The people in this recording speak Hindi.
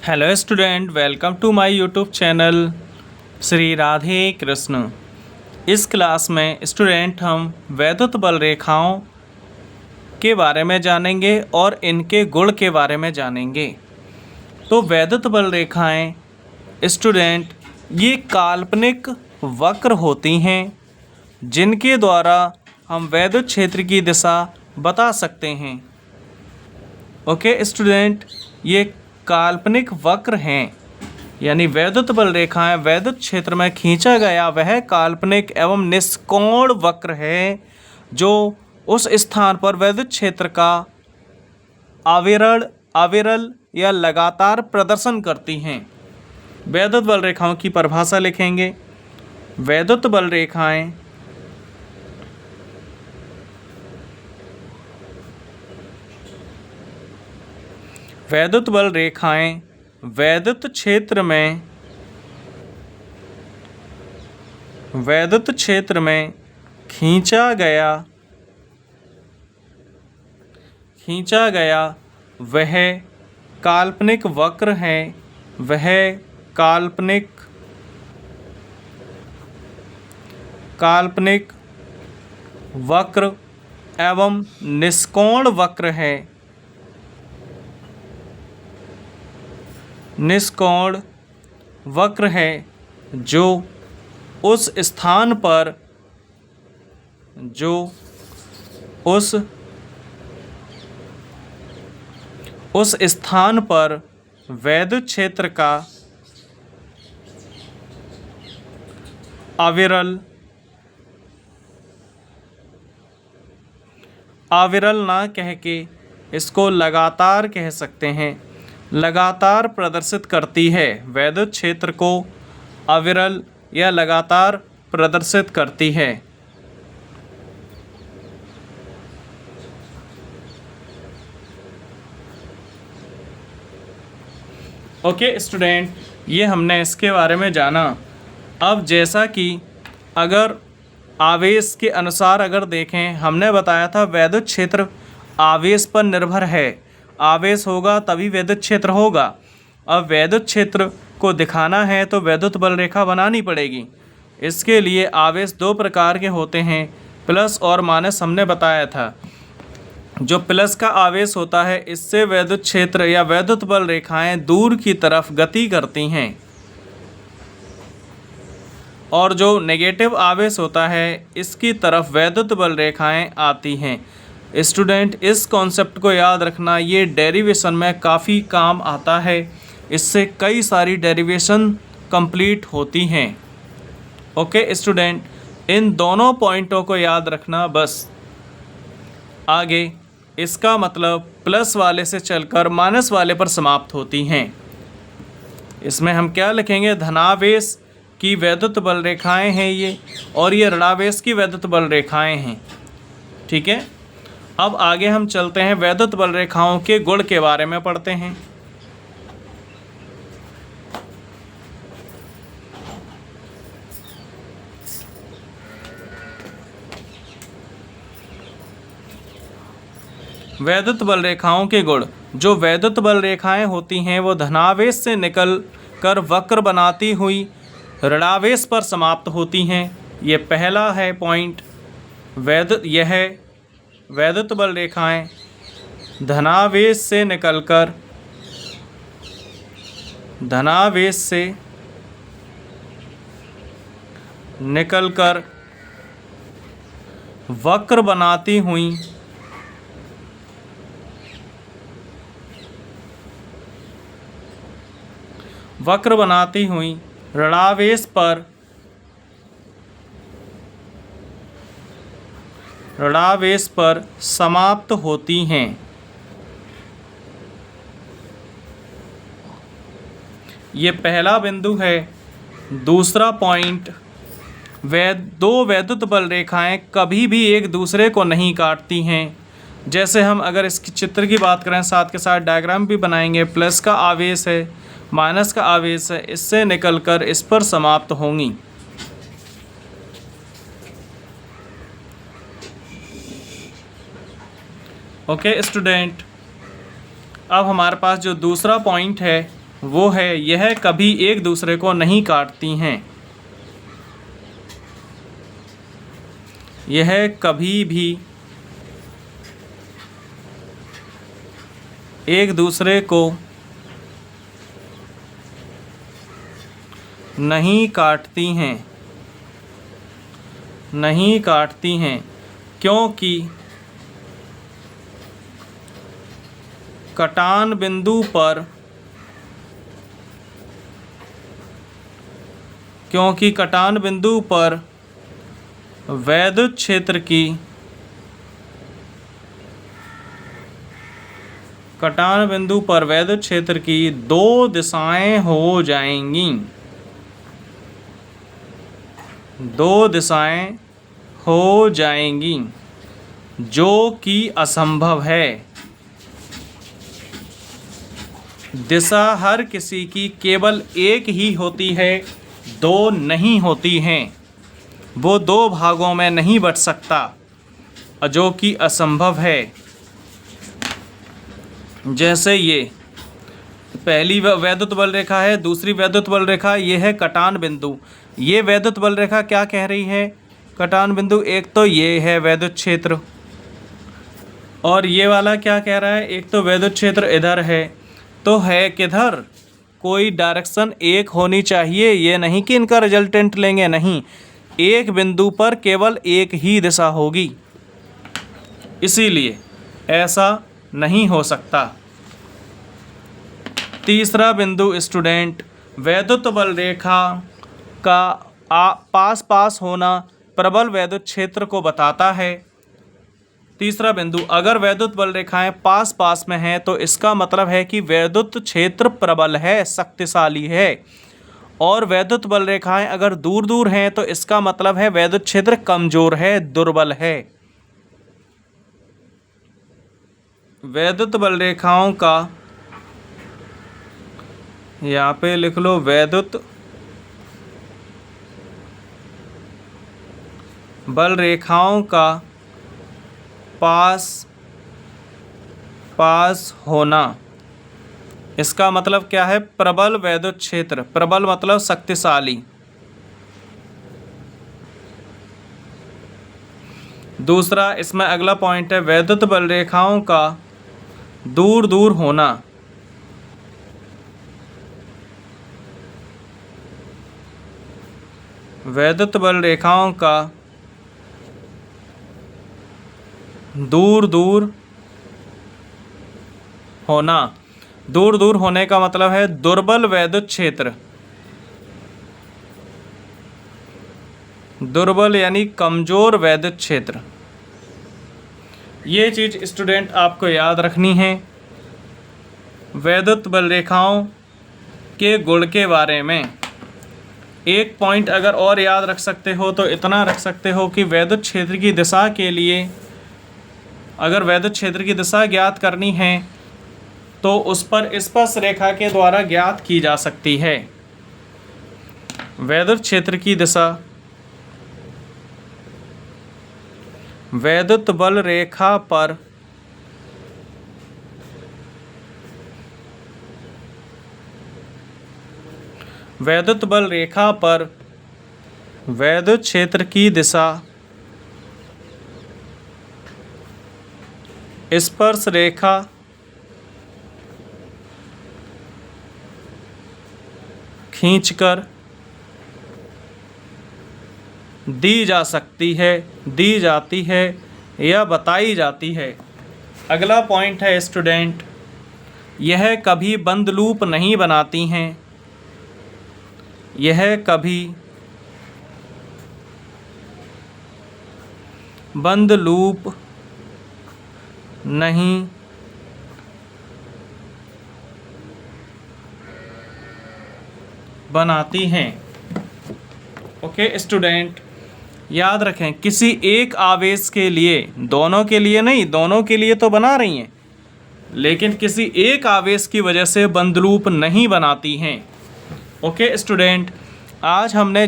Hello student, welcome to my YouTube channel Shri Radhe Krishna. इस क्लास में स्टूडेंट हम वैद्युत बल रेखाओं के बारे में जानेंगे और इनके गुण के बारे में जानेंगे। तो वैद्युत बल रेखाएं स्टूडेंट ये काल्पनिक वक्र होती हैं जिनके द्वारा हम वैद्युत क्षेत्र की दिशा बता सकते हैं। ओके स्टूडेंट, ये काल्पनिक वक्र हैं, यानी वैद्युत बल रेखाएं वैद्युत क्षेत्र में खींचा गया वह काल्पनिक एवं निष्कोण वक्र है जो उस स्थान पर वैद्युत क्षेत्र का अविरल या लगातार प्रदर्शन करती हैं। वैद्युत बल रेखाओं की परिभाषा लिखेंगे। वैद्युत बल रेखाएं वैद्युत बल रेखाएं वैद्युत क्षेत्र में खींचा गया वह काल्पनिक वक्र है। वह काल्पनिक वक्र एवं निष्कोण वक्र है। निष्कोण वक्र है जो उस स्थान पर वैद्युत क्षेत्र का अविरल ना कह के इसको लगातार कह सकते हैं, लगातार प्रदर्शित करती है। वैद्युत क्षेत्र को अविरल या लगातार प्रदर्शित करती है। ओके स्टूडेंट, ये हमने इसके बारे में जाना। अब जैसा कि अगर आवेश के अनुसार अगर देखें, हमने बताया था वैद्युत क्षेत्र आवेश पर निर्भर है। आवेश होगा तभी वैद्युत क्षेत्र होगा। अब वैद्युत क्षेत्र को दिखाना है तो वैद्युत बल रेखा बनानी पड़ेगी। इसके लिए आवेश दो प्रकार के होते हैं, प्लस और माइनस हमने बताया था। जो प्लस का आवेश होता है इससे वैद्युत क्षेत्र या वैद्युत बल रेखाएं दूर की तरफ गति करती हैं, और जो नेगेटिव आवेश होता है इसकी तरफ वैद्युत बल रेखाएं आती हैं। स्टूडेंट इस कॉन्सेप्ट को याद रखना, ये डेरिवेशन में काफ़ी काम आता है। इससे कई सारी डेरिवेशन कंप्लीट होती हैं। ओके स्टूडेंट, इन दोनों पॉइंटों को याद रखना बस। आगे इसका मतलब प्लस वाले से चलकर माइनस वाले पर समाप्त होती हैं। इसमें हम क्या लिखेंगे? धनावेश की वैद्युत बल रेखाएं हैं ये, और ये ऋणावेश की वैद्युत बल रेखाएं हैं। ठीक है, अब आगे हम चलते हैं, वैद्युत बल रेखाओं के गुण के बारे में पढ़ते हैं। वैद्युत बल रेखाओं के गुण। जो वैद्युत बल रेखाएं होती हैं वो धनावेश से निकल कर वक्र बनाती हुई ऋणावेश पर समाप्त होती हैं। ये पहला है पॉइंट। वैद्युत बल रेखाएं धनावेश से निकलकर वक्र बनाती हुई ऋणावेश पर समाप्त होती हैं। ये पहला बिंदु है। दूसरा पॉइंट, दो वैद्युत बल रेखाएं कभी भी एक दूसरे को नहीं काटती हैं। जैसे हम अगर इसकी चित्र की बात करें, साथ के साथ डायग्राम भी बनाएंगे। प्लस का आवेश है, माइनस का आवेश है, इससे निकलकर इस पर समाप्त होंगी। ओके स्टूडेंट, अब हमारे पास जो दूसरा पॉइंट है वो है यह कभी एक दूसरे को नहीं काटती हैं। यह कभी भी एक दूसरे को नहीं काटती हैं, नहीं काटती हैं, क्योंकि कटान बिंदु पर, क्योंकि कटान बिंदु पर वैद्युत क्षेत्र की, कटान बिंदु पर वैद्युत क्षेत्र की दो दिशाएं हो जाएंगी, दो दिशाएं हो जाएंगी, जो कि असंभव है। दिशा हर किसी की केवल एक ही होती है, दो नहीं होती हैं। वो दो भागों में नहीं बट सकता, जो कि असंभव है। जैसे ये पहली वैद्युत बल रेखा है, दूसरी वैद्युत बल रेखा ये है कटान बिंदु। ये वैद्युत बल रेखा क्या कह रही है? कटान बिंदु एक तो ये है वैद्युत क्षेत्र, और ये वाला क्या कह रहा है? एक तो वैद्युत क्षेत्र इधर है, तो है किधर? कोई डायरेक्शन एक होनी चाहिए। ये नहीं कि इनका रिजल्टेंट लेंगे, नहीं, एक बिंदु पर केवल एक ही दिशा होगी, इसीलिए ऐसा नहीं हो सकता। तीसरा बिंदु स्टूडेंट, वैद्युत बल रेखा का पास पास होना प्रबल वैद्युत क्षेत्र को बताता है। तीसरा बिंदु, अगर वैद्युत बल रेखाएं पास पास में हैं तो इसका मतलब है कि वैद्युत क्षेत्र प्रबल है, शक्तिशाली है। और वैद्युत बल रेखाएं अगर दूर दूर हैं तो इसका मतलब है वैद्युत क्षेत्र कमजोर है, दुर्बल है। वैद्युत बल रेखाओं का, यहाँ पे लिख लो, वैद्युत बल रेखाओं का पास पास होना, इसका मतलब क्या है? प्रबल वैद्युत क्षेत्र। प्रबल मतलब शक्तिशाली। दूसरा इसमें अगला पॉइंट है वैद्युत बल रेखाओं का दूर दूर होना। वैद्युत बल रेखाओं का दूर दूर होना। दूर दूर होने का मतलब है दुर्बल वैद्युत क्षेत्र। दुर्बल यानी कमजोर वैद्युत क्षेत्र। ये चीज़ स्टूडेंट आपको याद रखनी है वैद्युत बल रेखाओं के गुण के बारे में। एक पॉइंट अगर और याद रख सकते हो तो इतना रख सकते हो कि वैद्युत क्षेत्र की दिशा के लिए, अगर वैद्युत क्षेत्र की दिशा ज्ञात करनी है तो उस पर स्पर्श रेखा के द्वारा ज्ञात की जा सकती है। वैद्युत क्षेत्र की दिशा वैद्युत बल रेखा पर वैद्युत बल रेखा पर वैद्युत क्षेत्र की दिशा स्पर्श रेखा खींचकर दी जा सकती है, दी जाती है या बताई जाती है। अगला पॉइंट है स्टूडेंट, यह कभी बंद लूप नहीं बनाती हैं। यह कभी बंद लूप नहीं बनाती हैं। ओके स्टूडेंट, याद रखें किसी एक आवेश के लिए, दोनों के लिए नहीं, दोनों के लिए तो बना रही हैं, लेकिन किसी एक आवेश की वजह से बंद लूप नहीं बनाती हैं। ओके स्टूडेंट, आज हमने